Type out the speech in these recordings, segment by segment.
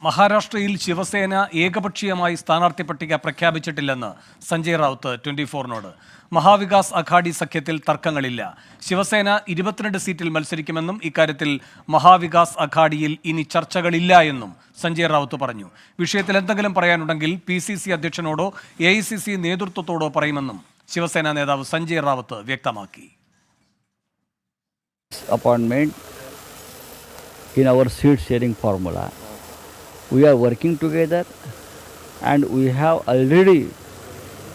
മഹാരാഷ്ട്രയിൽ ശിവസേന ഏകപക്ഷീയമായി സ്ഥാനാർത്ഥി പട്ടിക പ്രഖ്യാപിച്ചിട്ടില്ലെന്ന് സഞ്ജയ് റാവുത്ത് 24-നോട്. മഹാവികാസ് അഘാഡി സഖ്യത്തിൽ തർക്കങ്ങളില്ല. ശിവസേന 22 സീറ്റിൽ മത്സരിക്കുമെന്നും ഇക്കാര്യത്തിൽ മഹാവികാസ് അഘാഡിയിൽ ഇനി ചർച്ചകളില്ല എന്നും സഞ്ജയ് റാവുത്ത് പറഞ്ഞു. വിഷയത്തിൽ എന്തെങ്കിലും പറയാനുണ്ടെങ്കിൽ PCC അധ്യക്ഷനോടോ AICC നേതൃത്വത്തോടോ പറയുമെന്നും ശിവസേന നേതാവ് സഞ്ജയ് റാവുത്ത് വ്യക്തമാക്കി. Appointment in our seat sharing formula. We are working together and we have already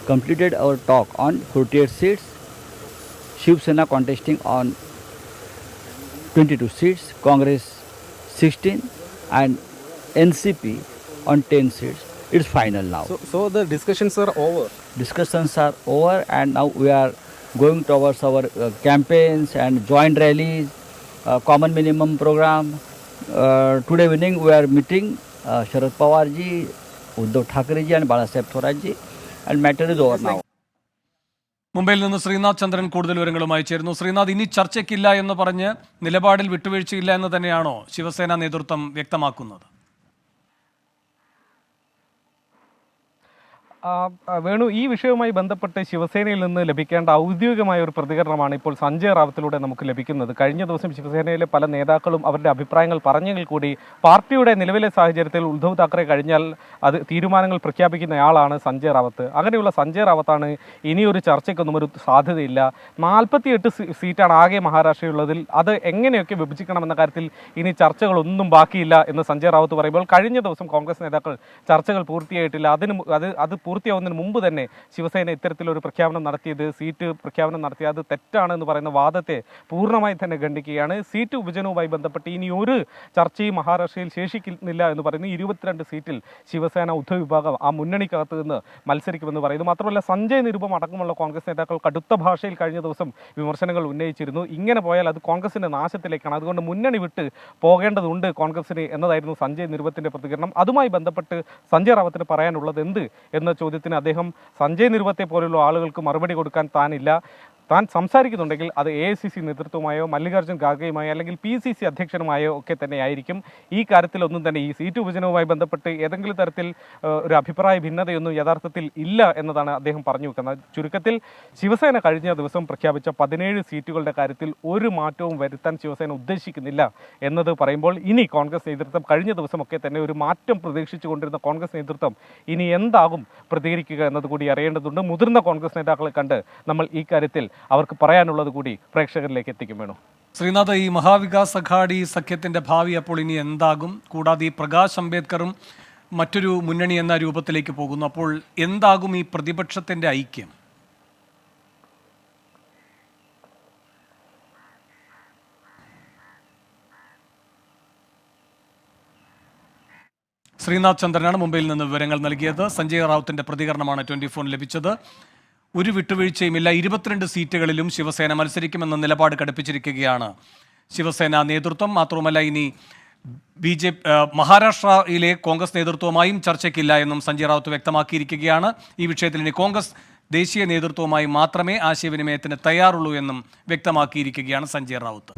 completed our talk on 48 seats. Shiv Sena contesting on 22 seats, Congress 16 and NCP on 10 seats. It's final now. So the discussions are over? Discussions are over and now we are going towards our campaigns and joint rallies, common minimum program. Today evening we are meeting Sharad Pawar ji, Uddhav Thackeray ji and Balasaheb Thorat ji, and matter is over now. മുംബൈയിൽ നിന്ന് ശ്രീനാഥ് ചന്ദ്രൻ കൂടുതൽ വിവരങ്ങളുമായി ചേരുന്നു. ശ്രീനാഥ്, ഇനി ചർച്ചയ്ക്കില്ല എന്ന് പറഞ്ഞ് നിലപാടിൽ വിട്ടുവീഴ്ചയില്ല എന്ന് തന്നെയാണോ ശിവസേന നേതൃത്വം വ്യക്തമാക്കുന്നത്? വേണു, ഈ വിഷയവുമായി ബന്ധപ്പെട്ട് ശിവസേനയിൽ നിന്ന് ലഭിക്കേണ്ട ഔദ്യോഗികമായ ഒരു പ്രതികരണമാണ് ഇപ്പോൾ സഞ്ജയ് റാവത്തിലൂടെ നമുക്ക് ലഭിക്കുന്നത്. കഴിഞ്ഞ ദിവസം ശിവസേനയിലെ പല നേതാക്കളും അവരുടെ അഭിപ്രായങ്ങൾ പറഞ്ഞെങ്കിൽ കൂടി പാർട്ടിയുടെ നിലവിലെ സാഹചര്യത്തിൽ ഉദ്ധവ് താക്കറെ കഴിഞ്ഞാൽ അത് തീരുമാനങ്ങൾ പ്രഖ്യാപിക്കുന്നയാളാണ് സഞ്ജയ് റാവത്ത്. അങ്ങനെയുള്ള സഞ്ജയ് റാവത്താണ് ഇനിയൊരു ചർച്ചയ്ക്കൊന്നും ഒരു സാധ്യതയില്ല. 48 സീറ്റാണ് ആകെ മഹാരാഷ്ട്രയുള്ളതിൽ. അത് എങ്ങനെയൊക്കെ വിഭജിക്കണമെന്ന കാര്യത്തിൽ ഇനി ചർച്ചകളൊന്നും ബാക്കിയില്ല എന്ന് സഞ്ജയ് റാവത്ത് പറയുമ്പോൾ, കഴിഞ്ഞ ദിവസം കോൺഗ്രസ് നേതാക്കൾ ചർച്ചകൾ പൂർത്തിയായിട്ടില്ല, അത് പൂർത്തിയാവുന്നതിന് മുമ്പ് തന്നെ ശിവസേന ഇത്തരത്തിലൊരു പ്രഖ്യാപനം നടത്തിയത്, സീറ്റ് പ്രഖ്യാപനം നടത്തിയത് അത് തെറ്റാണെന്ന് പറയുന്ന വാദത്തെ പൂർണ്ണമായി തന്നെ ഖണ്ഡിക്കുകയാണ്. സീറ്റ് വിഭജനവുമായി ബന്ധപ്പെട്ട് ഇനി ഒരു ചർച്ചയും മഹാരാഷ്ട്രയിൽ ശേഷിക്കുന്നില്ല എന്ന് പറയുന്നു. 22 സീറ്റിൽ ശിവസേന ഉദ്ധവ് വിഭാഗം ആ മുന്നണിക്കകത്ത് നിന്ന് മത്സരിക്കുമെന്ന് പറയുന്നു. മാത്രമല്ല, സഞ്ജയ് നിരുപം അടക്കമുള്ള കോൺഗ്രസ് നേതാക്കൾ കടുത്ത ഭാഷയിൽ കഴിഞ്ഞ ദിവസം വിമർശനങ്ങൾ ഉന്നയിച്ചിരുന്നു. ഇങ്ങനെ പോയാൽ അത് കോൺഗ്രസിന്റെ നാശത്തിലേക്കാണ്, അതുകൊണ്ട് മുന്നണി വിട്ട് പോകേണ്ടതുണ്ട് കോൺഗ്രസിന് എന്നതായിരുന്നു സഞ്ജയ് നിരുപത്തിന്റെ പ്രതികരണം. അതുമായി ബന്ധപ്പെട്ട് സഞ്ജയ് റാവത്തിന് പറയാനുള്ളത് എന്ത് എന്ന ചോദ്യത്തിന് അദ്ദേഹം സഞ്ജയ് നിരുപത്തെ പോലുള്ള ആളുകൾക്ക് മറുപടി കൊടുക്കാൻ താൻ സംസാരിക്കുന്നുണ്ടെങ്കിൽ അത് AICC നേതൃത്വമായോ മല്ലികാർജ്ജുൻ ഖാർഗെയുമായോ അല്ലെങ്കിൽ PCC അധ്യക്ഷനുമായോ ഒക്കെ തന്നെ ആയിരിക്കും. ഈ കാര്യത്തിലൊന്നും തന്നെ ഈ സീറ്റ് വിഭജനവുമായി ബന്ധപ്പെട്ട് ഏതെങ്കിലും തരത്തിൽ ഒരു അഭിപ്രായ ഭിന്നതയൊന്നും യഥാർത്ഥത്തിൽ ഇല്ല എന്നതാണ് അദ്ദേഹം പറഞ്ഞു വെക്കുന്നത്. ചുരുക്കത്തിൽ ശിവസേന കഴിഞ്ഞ ദിവസം പ്രഖ്യാപിച്ച 17 സീറ്റുകളുടെ കാര്യത്തിൽ ഒരു മാറ്റവും വരുത്താൻ ശിവസേന ഉദ്ദേശിക്കുന്നില്ല എന്നത് പറയുമ്പോൾ, ഇനി കോൺഗ്രസ് നേതൃത്വം കഴിഞ്ഞ ദിവസമൊക്കെ തന്നെ ഒരു മാറ്റം പ്രതീക്ഷിച്ചു കൊണ്ടിരുന്ന കോൺഗ്രസ് നേതൃത്വം ഇനി എന്താകും പ്രതികരിക്കുക എന്നതുകൂടി അറിയേണ്ടതുണ്ട്. മുതിർന്ന കോൺഗ്രസ് നേതാക്കളെ കണ്ട് നമ്മൾ ഈ കാര്യത്തിൽ അവർക്ക് പറയാനുള്ളത് കൂടി പ്രേക്ഷകരിലേക്ക് എത്തിക്കും. വേണു, ശ്രീനാഥ്, ഈ മഹാവികാസ് അഘാഡി സഖ്യത്തിന്റെ ഭാവി അപ്പോൾ ഇനി എന്താകും? കൂടാതെ ഈ പ്രകാശ് അംബേദ്കറും മറ്റൊരു മുന്നണി എന്ന രൂപത്തിലേക്ക് പോകുന്നു. അപ്പോൾ എന്താകും ഈ പ്രതിപക്ഷത്തിന്റെ ഐക്യം? ശ്രീനാഥ് ചന്ദ്രനാണ് മുംബൈയിൽ നിന്ന് വിവരങ്ങൾ നൽകിയത്. സഞ്ജയ് റാവുത്തിന്റെ പ്രതികരണമാണ് 24 ലഭിച്ചത്. ഒരു വിട്ടുവീഴ്ചയുമില്ല, 22 സീറ്റുകളിലും ശിവസേന മത്സരിക്കുമെന്ന നിലപാട് കടുപ്പിച്ചിരിക്കുകയാണ് ശിവസേന നേതൃത്വം. മാത്രവുമല്ല, ഇനി മഹാരാഷ്ട്രയിലെ കോൺഗ്രസ് നേതൃത്വവുമായും ചർച്ചയ്ക്കില്ല എന്നും സഞ്ജയ് റാവുത്ത് വ്യക്തമാക്കിയിരിക്കുകയാണ്. ഈ വിഷയത്തിൽ ഇനി കോൺഗ്രസ് ദേശീയ നേതൃത്വവുമായി മാത്രമേ ആശയവിനിമയത്തിന് തയ്യാറുള്ളൂ എന്നും വ്യക്തമാക്കിയിരിക്കുകയാണ് സഞ്ജയ് റാവുത്ത്.